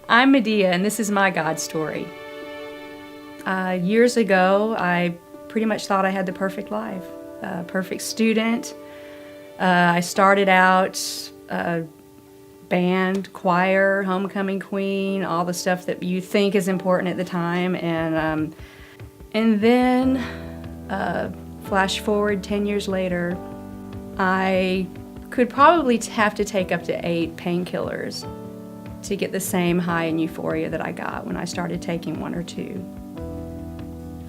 I'm Madea, and this is my God story. Years ago, I pretty much thought I had the perfect life, perfect student. I started out band, choir, homecoming queen, all the stuff that you think is important at the time, and then flash forward 10 years later, I could probably have to take up to 8 painkillers to get the same high and euphoria that I got when I started taking 1 or 2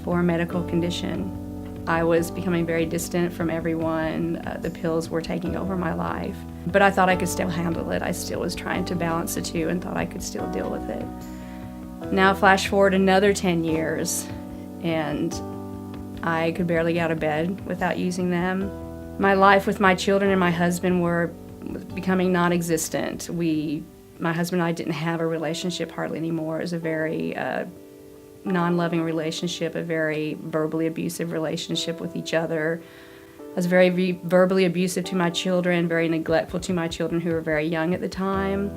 for a medical condition. I was becoming very distant from everyone. The pills were taking over my life. But I thought I could still handle it. I still was trying to balance the two and thought I could still deal with it. Now flash forward another 10 years, and I could barely get out of bed without using them. My life with my children and my husband were becoming non-existent. My husband and I didn't have a relationship hardly anymore. It was a very non-loving relationship, a very verbally abusive relationship with each other. I was very verbally abusive to my children, very neglectful to my children who were very young at the time.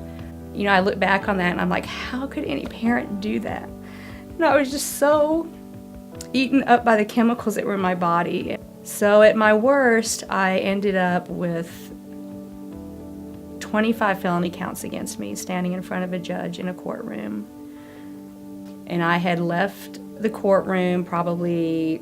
You know, I look back on that and I'm like, how could any parent do that? And I was just so eaten up by the chemicals that were in my body. So at my worst, I ended up with 25 felony counts against me, standing in front of a judge in a courtroom. And I had left the courtroom probably,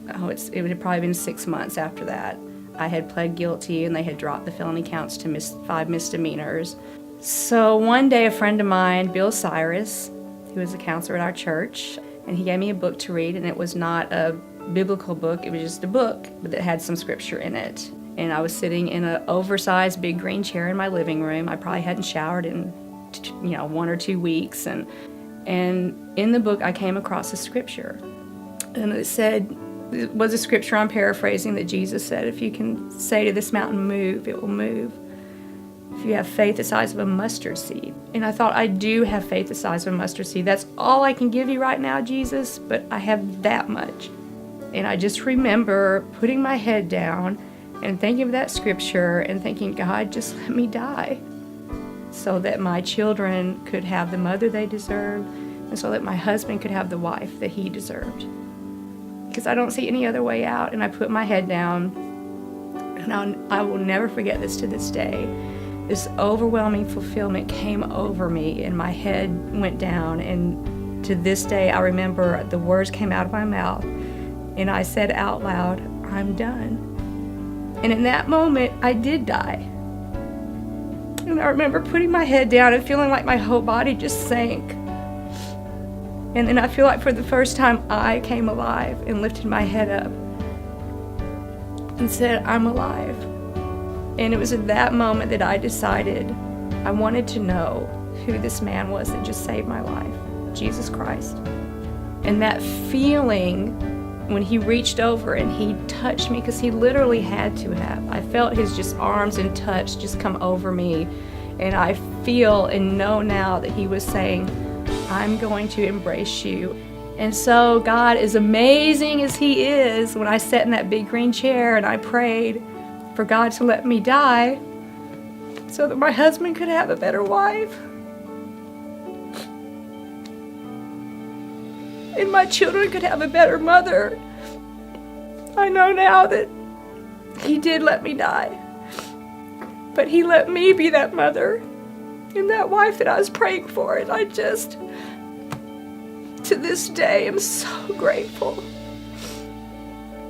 it would have probably been 6 months after that. I had pled guilty and they had dropped the felony counts to 5 misdemeanors. So one day a friend of mine, Bill Cyrus, who was a counselor at our church, and he gave me a book to read, and it was not a biblical book, it was just a book, but it had some scripture in it. And I was sitting in an oversized big green chair in my living room. I probably hadn't showered in 1 or 2 weeks. And in the book I came across a scripture. And it was a scripture, I'm paraphrasing, that Jesus said, if you can say to this mountain, move, it will move. If you have faith the size of a mustard seed. And I thought, I do have faith the size of a mustard seed. That's all I can give you right now, Jesus, but I have that much. And I just remember putting my head down and thinking of that scripture and thinking, God, just let me die so that my children could have the mother they deserved and so that my husband could have the wife that he deserved. Because I don't see any other way out. And I put my head down, and I will never forget this to this day. This overwhelming fulfillment came over me and my head went down, and to this day I remember the words came out of my mouth and I said out loud, I'm done. And in that moment, I did die. And I remember putting my head down and feeling like my whole body just sank. And then I feel like for the first time, I came alive and lifted my head up and said, I'm alive. And it was at that moment that I decided I wanted to know who this man was that just saved my life, Jesus Christ. And that feeling when he reached over and he touched me, because he literally had to have. I felt his just arms and touch just come over me. And I feel and know now that he was saying, I'm going to embrace you. And so God, as amazing as he is, when I sat in that big green chair and I prayed for God to let me die so that my husband could have a better wife and my children could have a better mother. I know now that he did let me die, but he let me be that mother and that wife that I was praying for. And I just, to this day, am so grateful.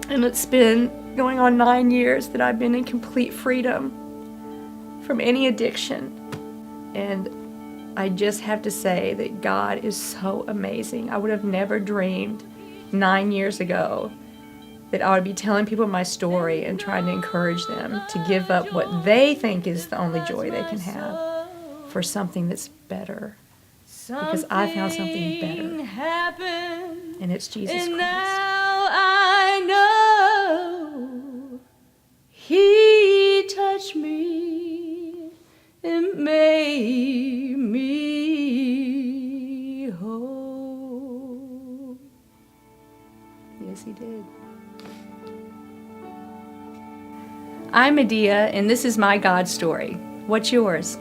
And it's been going on 9 years that I've been in complete freedom from any addiction. And I just have to say that God is so amazing. I would have never dreamed 9 years ago that I would be telling people my story and trying to encourage them to give up what they think is the only joy they can have for something that's better. Because I found something better, and it's Jesus Christ. And now I know he touched me and made me whole. Yes, he did. I'm Madea, and this is my God story. What's yours?